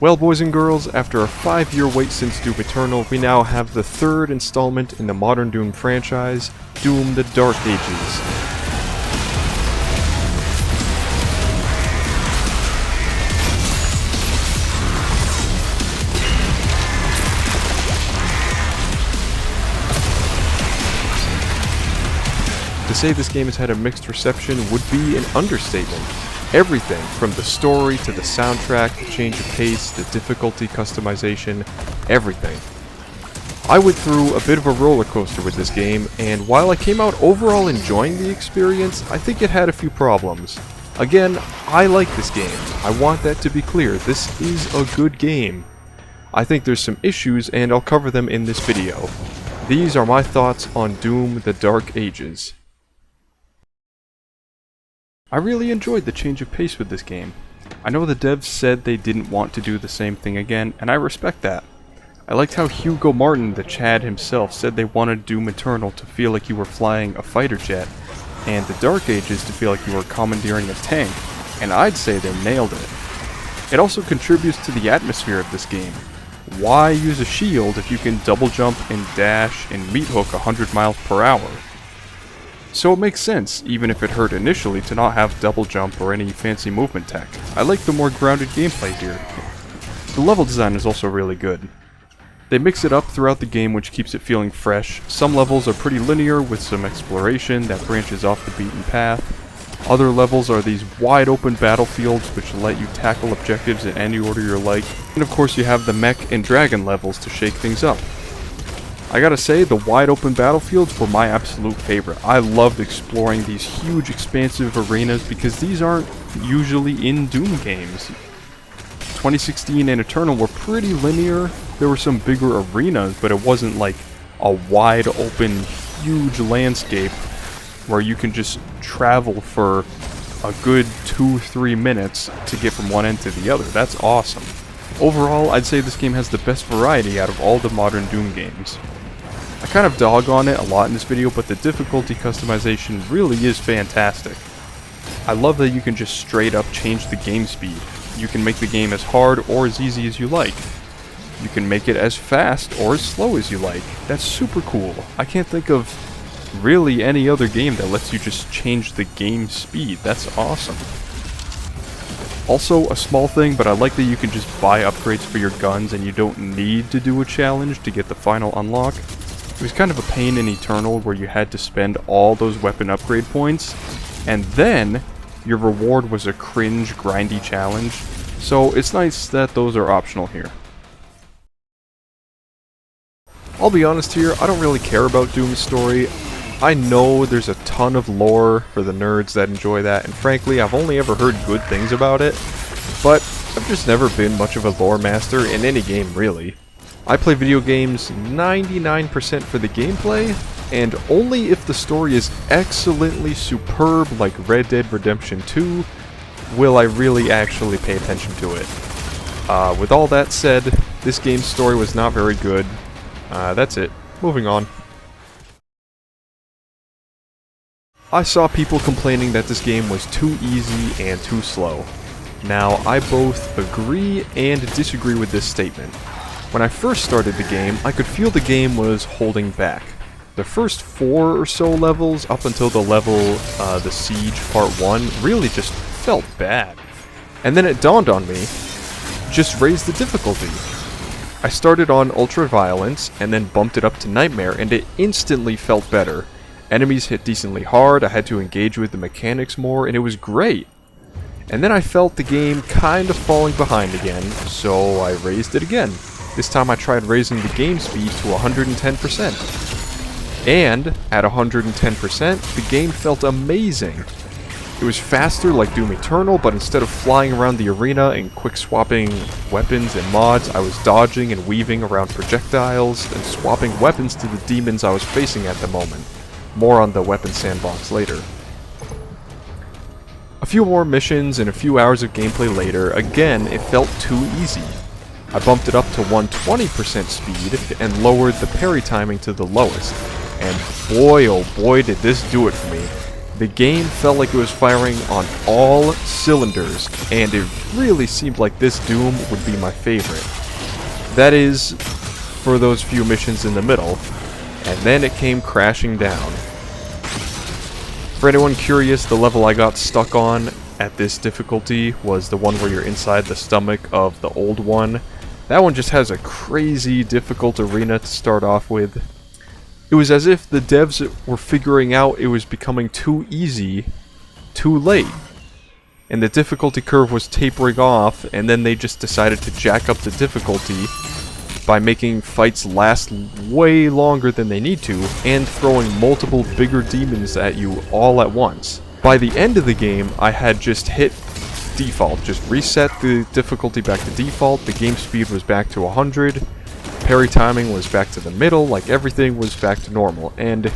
Well, boys and girls, after a 5-year wait since Doom Eternal, we now have the third installment in the modern Doom franchise, Doom: The Dark Ages. To say this game has had a mixed reception would be an understatement. Everything from the story to the soundtrack, the change of pace, the difficulty customization, everything. I went through a bit of a roller coaster with this game, and while I came out overall enjoying the experience, I think it had a few problems. Again, I like this game. I want that to be clear. This is a good game. I think there's some issues, and I'll cover them in this video. These are my thoughts on Doom: The Dark Ages. I really enjoyed the change of pace with this game. I know the devs said they didn't want to do the same thing again, and I respect that. I liked how Hugo Martin, the Chad himself, said they wanted Doom Eternal to feel like you were flying a fighter jet, and The Dark Ages to feel like you were commandeering a tank, and I'd say they nailed it. It also contributes to the atmosphere of this game. Why use a shield if you can double jump and dash and meat hook 100 miles per hour? So it makes sense, even if it hurt initially, to not have double jump or any fancy movement tech. I like the more grounded gameplay here. The level design is also really good. They mix it up throughout the game, which keeps it feeling fresh. Some levels are pretty linear with some exploration that branches off the beaten path. Other levels are these wide open battlefields which let you tackle objectives in any order you like. And of course you have the mech and dragon levels to shake things up. I gotta say, the wide open battlefields were my absolute favorite. I loved exploring these huge expansive arenas because these aren't usually in Doom games. 2016 and Eternal were pretty linear. There were some bigger arenas, but it wasn't like a wide open, huge landscape where you can just travel for a good 2-3 minutes to get from one end to the other. That's awesome. Overall, I'd say this game has the best variety out of all the modern Doom games. I kind of dog on it a lot in this video, but the difficulty customization really is fantastic. I love that you can just straight up change the game speed. You can make the game as hard or as easy as you like. You can make it as fast or as slow as you like. That's super cool. I can't think of really any other game that lets you just change the game speed. That's awesome. Also, a small thing, but I like that you can just buy upgrades for your guns and you don't need to do a challenge to get the final unlock. It was kind of a pain in Eternal where you had to spend all those weapon upgrade points, and then your reward was a cringe, grindy challenge, so it's nice that those are optional here. I'll be honest here, I don't really care about Doom's story. I know there's a ton of lore for the nerds that enjoy that, and frankly, I've only ever heard good things about it, but I've just never been much of a lore master in any game, really. I play video games 99% for the gameplay, and only if the story is excellently superb like Red Dead Redemption 2 will I really actually pay attention to it. With all that said, this game's story was not very good. That's it. Moving on. I saw people complaining that this game was too easy and too slow. Now, I both agree and disagree with this statement. When I first started the game, I could feel the game was holding back. The first 4 or so levels, up until the level, the Siege Part 1, really just felt bad. And then it dawned on me, just raise the difficulty. I started on Ultra Violence, and then bumped it up to Nightmare, and it instantly felt better. Enemies hit decently hard, I had to engage with the mechanics more, and it was great. And then I felt the game kind of falling behind again, so I raised it again. This time I tried raising the game speed to 110%. And, at 110%, the game felt amazing. It was faster like Doom Eternal, but instead of flying around the arena and quick swapping weapons and mods, I was dodging and weaving around projectiles and swapping weapons to the demons I was facing at the moment. More on the weapon sandbox later. A few more missions and a few hours of gameplay later, again, it felt too easy. I bumped it up to 120% speed and lowered the parry timing to the lowest. And boy oh boy did this do it for me. The game felt like it was firing on all cylinders, and it really seemed like this Doom would be my favorite. That is, for those few missions in the middle, and then it came crashing down. For anyone curious, the level I got stuck on at this difficulty was the one where you're inside the stomach of the old one. That one just has a crazy difficult arena to start off with. It was as if the devs were figuring out it was becoming too easy, too late. And the difficulty curve was tapering off, and then they just decided to jack up the difficulty by making fights last way longer than they need to, and throwing multiple bigger demons at you all at once. By the end of the game, I had just hit default, just reset the difficulty back to default, the game speed was back to 100, parry timing was back to the middle, like everything was back to normal, and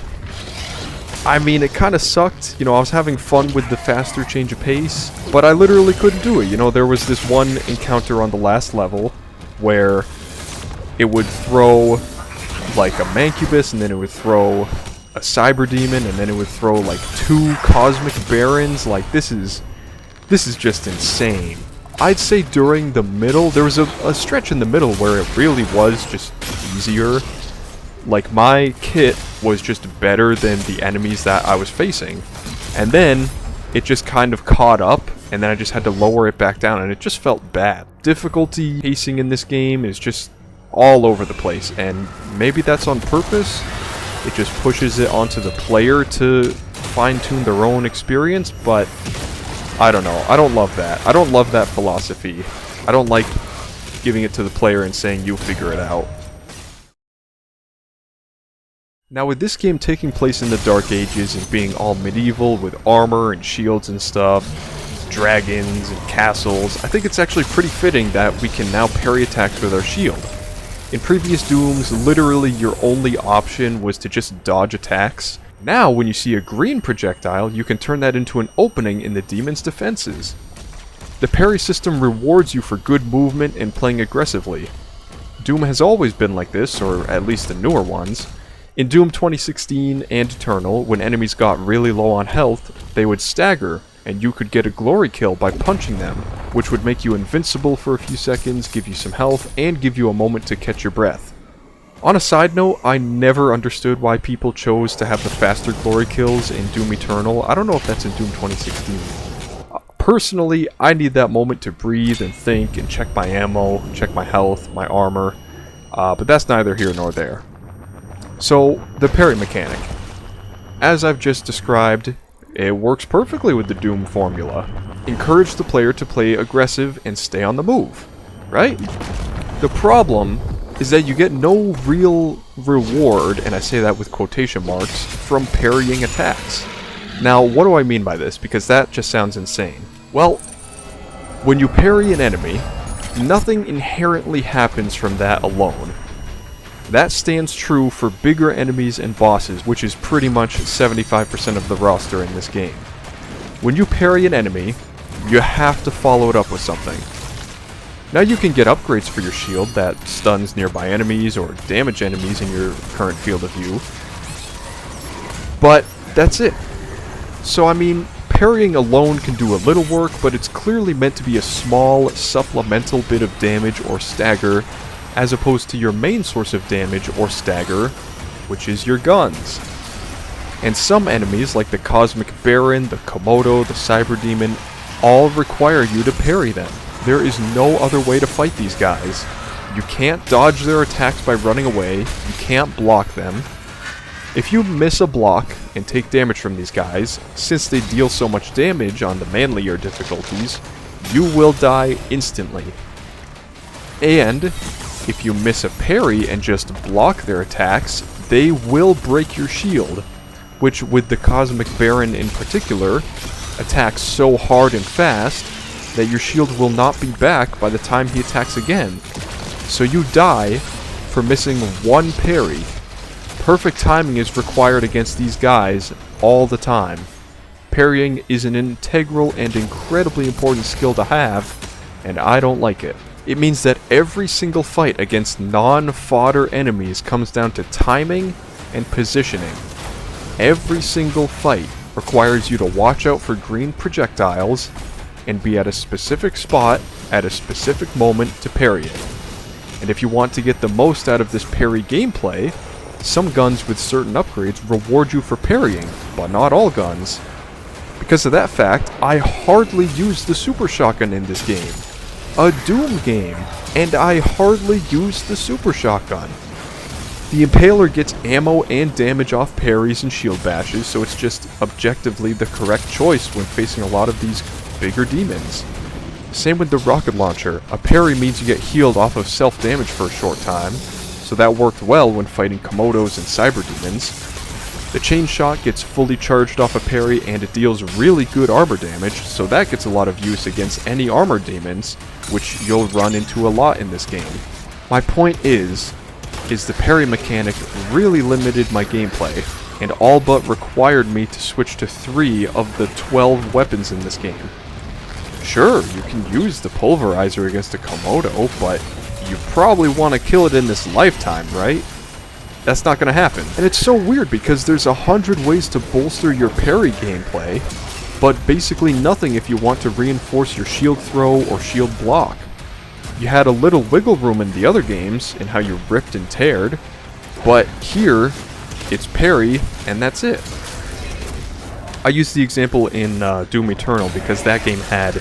I mean, it kind of sucked. You know, I was having fun with the faster change of pace, but I literally couldn't do it. You know, there was this one encounter on the last level where it would throw like a Mancubus, and then it would throw a Cyber Demon, and then it would throw like 2 Cosmic Barons. Like, this is just insane. I'd say during the middle, there was a stretch in the middle where it really was just easier. Like, my kit was just better than the enemies that I was facing. And then, it just kind of caught up, and then I just had to lower it back down, and it just felt bad. Difficulty pacing in this game is just all over the place, and maybe that's on purpose. It just pushes it onto the player to fine-tune their own experience, but I don't know. I don't love that. I don't love that philosophy. I don't like giving it to the player and saying, you figure it out. Now, with this game taking place in the Dark Ages and being all medieval with armor and shields and stuff, dragons and castles, I think it's actually pretty fitting that we can now parry attacks with our shield. In previous Dooms, literally your only option was to just dodge attacks. Now, when you see a green projectile, you can turn that into an opening in the demon's defenses. The parry system rewards you for good movement and playing aggressively. Doom has always been like this, or at least the newer ones. In Doom 2016 and Eternal, when enemies got really low on health, they would stagger, and you could get a glory kill by punching them, which would make you invincible for a few seconds, give you some health, and give you a moment to catch your breath. On a side note, I never understood why people chose to have the faster glory kills in Doom Eternal. I don't know if that's in Doom 2016. Personally, I need that moment to breathe and think and check my ammo, check my health, my armor, but that's neither here nor there. So, the parry mechanic. As I've just described, it works perfectly with the Doom formula. Encourage the player to play aggressive and stay on the move, right? The problem is that you get no real reward, and I say that with quotation marks, from parrying attacks. Now, what do I mean by this? Because that just sounds insane. Well, when you parry an enemy, nothing inherently happens from that alone. That stands true for bigger enemies and bosses, which is pretty much 75% of the roster in this game. When you parry an enemy, you have to follow it up with something. Now you can get upgrades for your shield that stuns nearby enemies or damage enemies in your current field of view, but that's it. So I mean, parrying alone can do a little work, but it's clearly meant to be a small, supplemental bit of damage or stagger, as opposed to your main source of damage or stagger, which is your guns. And some enemies, like the Cosmic Baron, the Komodo, the Cyber Demon, all require you to parry them. There is no other way to fight these guys. You can't dodge their attacks by running away, you can't block them. If you miss a block and take damage from these guys, since they deal so much damage on the manlier difficulties, you will die instantly. And if you miss a parry and just block their attacks, they will break your shield, which with the Cosmic Baron in particular, attacks so hard and fast that your shield will not be back by the time he attacks again. So you die for missing one parry. Perfect timing is required against these guys all the time. Parrying is an integral and incredibly important skill to have, and I don't like it. It means that every single fight against non-fodder enemies comes down to timing and positioning. Every single fight. requires you to watch out for green projectiles and be at a specific spot at a specific moment to parry it. And if you want to get the most out of this parry gameplay, some guns with certain upgrades reward you for parrying, but not all guns. Because of that fact, I hardly use the super shotgun in this game. A Doom game, and I hardly use the super shotgun. The Impaler gets ammo and damage off parries and shield bashes, so it's just objectively the correct choice when facing a lot of these bigger demons. Same with the rocket launcher. A parry means you get healed off of self-damage for a short time, so that worked well when fighting Komodos and cyber demons. The chain shot gets fully charged off a parry and it deals really good armor damage, so that gets a lot of use against any armor demons, which you'll run into a lot in this game. My point is the parry mechanic really limited my gameplay, and all but required me to switch to 3 of the 12 weapons in this game. Sure, you can use the pulverizer against a Komodo, but you probably want to kill it in this lifetime, right? That's not going to happen. And it's so weird because there's 100 ways to bolster your parry gameplay, but basically nothing if you want to reinforce your shield throw or shield block. You had a little wiggle room in the other games in how you ripped and teared, but here, it's parry, and that's it. I used the example in Doom Eternal because that game had,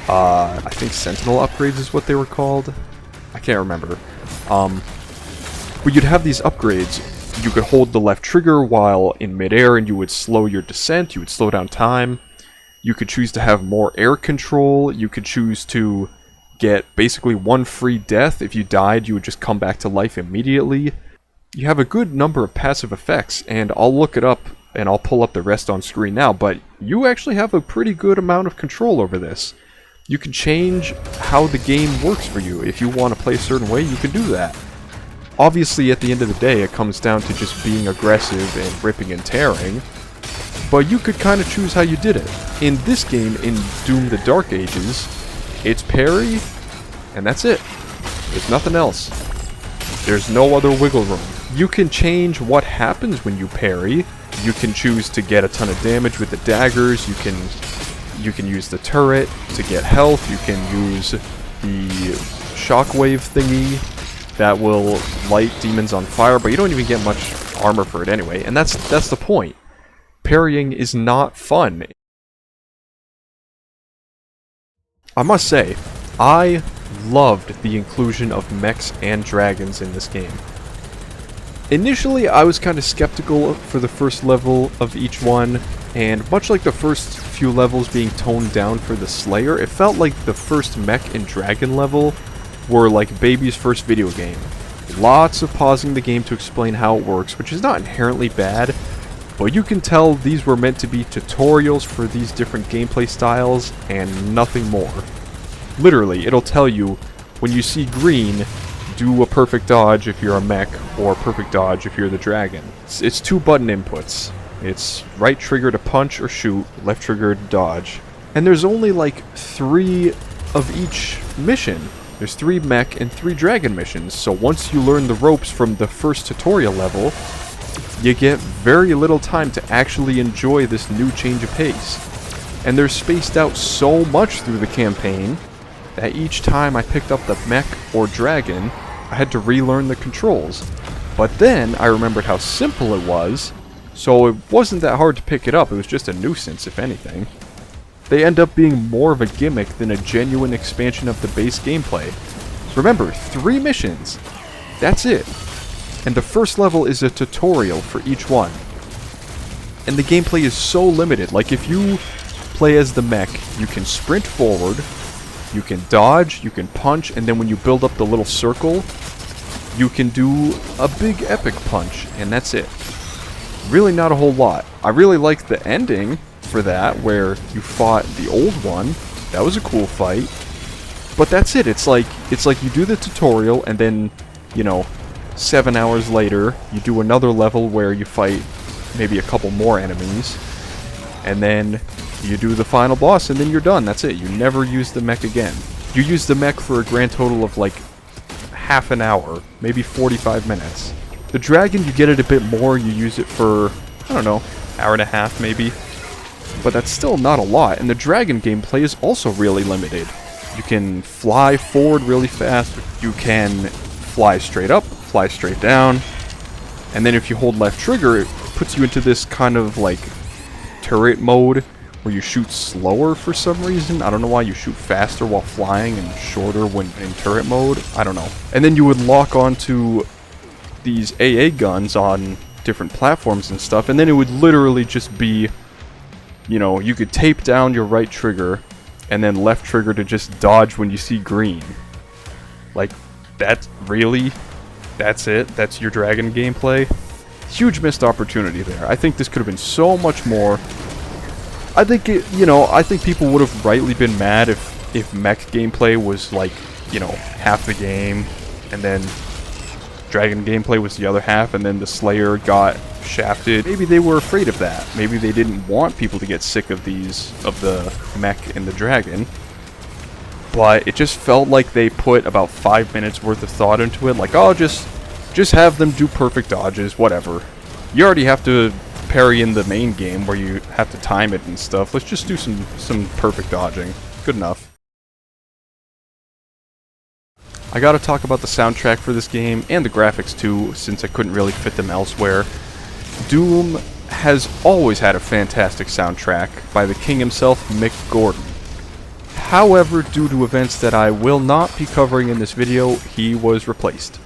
I think Sentinel upgrades is what they were called. I can't remember. But you'd have these upgrades. You could hold the left trigger while in midair and you would slow your descent, you would slow down time. You could choose to have more air control, you could choose to get basically 1 free death. If you died, you would just come back to life immediately. You have a good number of passive effects, and I'll look it up and I'll pull up the rest on screen now, but you actually have a pretty good amount of control over this. You can change how the game works for you. If you want to play a certain way, you can do that. Obviously, at the end of the day, it comes down to just being aggressive and ripping and tearing, but you could kind of choose how you did it. In this game, in Doom the Dark Ages, it's parry, and that's it. There's nothing else. There's no other wiggle room. You can change what happens when you parry. You can choose to get a ton of damage with the daggers. You can use the turret to get health. You can use the shockwave thingy that will light demons on fire, but you don't even get much armor for it anyway, and that's the point. Parrying is not fun. I must say, I loved the inclusion of mechs and dragons in this game. Initially, I was kind of skeptical for the first level of each one, and much like the first few levels being toned down for the Slayer, it felt like the first mech and dragon level were like baby's first video game. Lots of pausing the game to explain how it works, which is not inherently bad, but you can tell these were meant to be tutorials for these different gameplay styles and nothing more. Literally, it'll tell you, when you see green, do a perfect dodge if you're a mech, or perfect dodge if you're the dragon. It's 2 button inputs. It's right trigger to punch or shoot, left trigger to dodge. And there's only like 3 of each mission. There's 3 mech and 3 dragon missions, so once you learn the ropes from the first tutorial level, you get very little time to actually enjoy this new change of pace. And they're spaced out so much through the campaign that each time I picked up the mech or dragon, I had to relearn the controls. But then I remembered how simple it was, so it wasn't that hard to pick it up. It was just a nuisance, if anything. They end up being more of a gimmick than a genuine expansion of the base gameplay. Remember, 3 missions. That's it. And the first level is a tutorial for each one. And the gameplay is so limited. Like, if you play as the mech, you can sprint forward, you can dodge, you can punch, and then when you build up the little circle, you can do a big epic punch, and that's it. Really not a whole lot. I really like the ending for that, where you fought the old one. That was a cool fight. But that's it. It's like you do the tutorial, and then, 7 hours later, you do another level where you fight maybe a couple more enemies, and then you do the final boss, and then you're done. That's it. You never use the mech again. You use the mech for a grand total of like half an hour, maybe 45 minutes. The dragon, you get it a bit more. You use it for, I don't know, hour and a half maybe. but that's still not a lot. And the dragon gameplay is also really limited. You can fly forward really fast, you can fly straight up, fly straight down, and then if you hold left trigger, it puts you into this kind of like turret mode where you shoot slower for some reason. I don't know why you shoot faster while flying and shorter when in turret mode. I don't know. And then you would lock onto these AA guns on different platforms and stuff, and then it would literally just be, you know, you could tape down your right trigger and then left trigger to just dodge when you see green. Like, that's it? That's your dragon gameplay? Huge missed opportunity there. I think this could have been so much more. I think I think people would have rightly been mad if mech gameplay was like, you know, half the game, and then dragon gameplay was the other half, and then the Slayer got shafted. Maybe they were afraid of that. Maybe they didn't want people to get sick of the mech and the dragon. But it just felt like they put about 5 minutes worth of thought into it. Like, oh, just have them do perfect dodges, whatever. You already have to parry in the main game where you have to time it and stuff. Let's just do some perfect dodging. Good enough. I gotta talk about the soundtrack for this game, and the graphics too, since I couldn't really fit them elsewhere. Doom has always had a fantastic soundtrack by the king himself, Mick Gordon. However, due to events that I will not be covering in this video, he was replaced.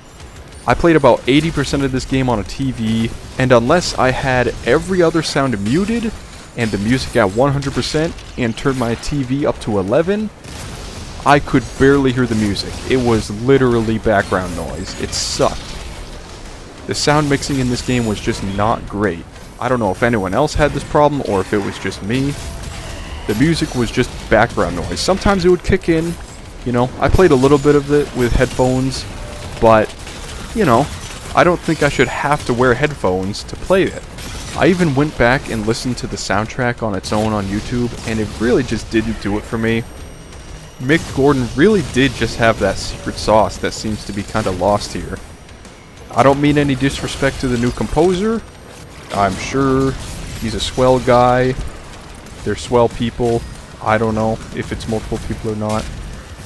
I played about 80% of this game on a TV, and unless I had every other sound muted, and the music at 100%, and turned my TV up to 11, I could barely hear the music. It was literally background noise. It sucked. The sound mixing in this game was just not great. I don't know if anyone else had this problem or if it was just me. The music was just background noise. Sometimes it would kick in, you know. I played a little bit of it with headphones, but, you know, I don't think I should have to wear headphones to play it. I even went back and listened to the soundtrack on its own on YouTube, and it really just didn't do it for me. Mick Gordon really did just have that secret sauce that seems to be kind of lost here. I don't mean any disrespect to the new composer. I'm sure he's a swell guy. They're swell people. I don't know if it's multiple people or not.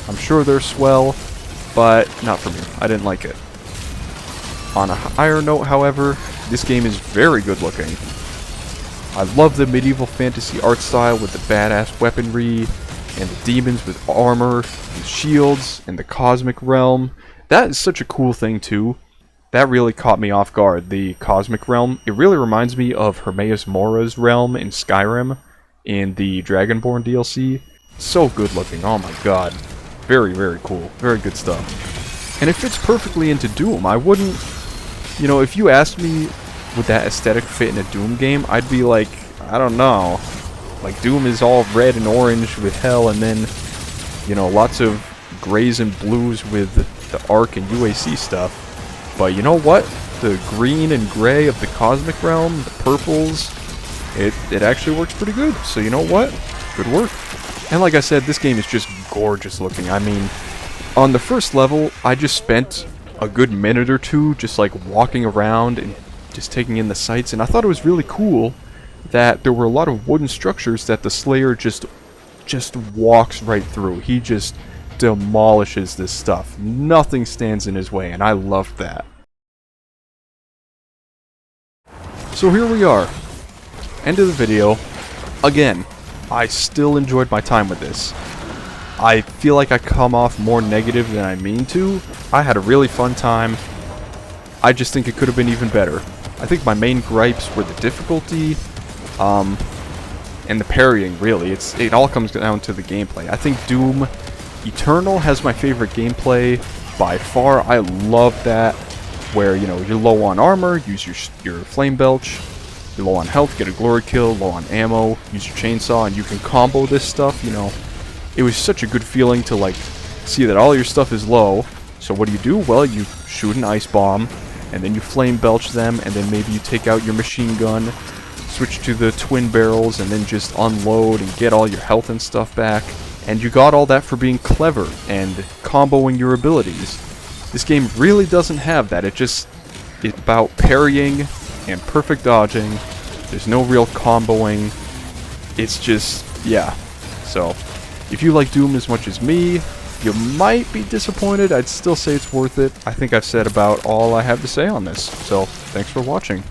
I'm sure they're swell, but not for me. I didn't like it. On a higher note, however, this game is very good looking. I love the medieval fantasy art style with the badass weaponry, and the demons with armor, and shields, and the cosmic realm. That is such a cool thing too. That really caught me off guard, the cosmic realm. It really reminds me of Hermaeus Mora's realm in Skyrim, in the Dragonborn DLC. So good looking, oh my god. Very, very cool. Very good stuff. And it fits perfectly into Doom. I wouldn't, you know, if you asked me, would that aesthetic fit in a Doom game, I'd be like, I don't know. Like, Doom is all red and orange with hell, and then, you know, lots of grays and blues with the Ark and UAC stuff. But you know what? The green and gray of the Cosmic Realm, the purples, it actually works pretty good. So you know what? Good work. And like I said, this game is just gorgeous looking. I mean, on the first level, I just spent a good minute or two just like walking around and just taking in the sights, and I thought it was really cool that there were a lot of wooden structures that the Slayer just walks right through. He just demolishes this stuff. Nothing stands in his way, and I loved that. So here we are. End of the video. Again, I still enjoyed my time with this. I feel like I come off more negative than I mean to. I had a really fun time. I just think it could have been even better. I think my main gripes were the difficulty, and the parrying, really. It all comes down to the gameplay. I think Doom Eternal has my favorite gameplay by far. I love that, where, you know, you're low on armor, use your flame belch, you're low on health, get a glory kill, low on ammo, use your chainsaw, and you can combo this stuff, you know. It was such a good feeling to, like, see that all your stuff is low. So what do? Well, you shoot an ice bomb, and then you flame belch them, and then maybe you take out your machine gun, switch to the twin barrels, and then just unload and get all your health and stuff back. And you got all that for being clever and comboing your abilities. This game really doesn't have that. It's about parrying and perfect dodging. There's no real comboing. it's just, yeah. So, if you like Doom as much as me, you might be disappointed. I'd still say it's worth it. I think I've said about all I have to say on this. So, thanks for watching.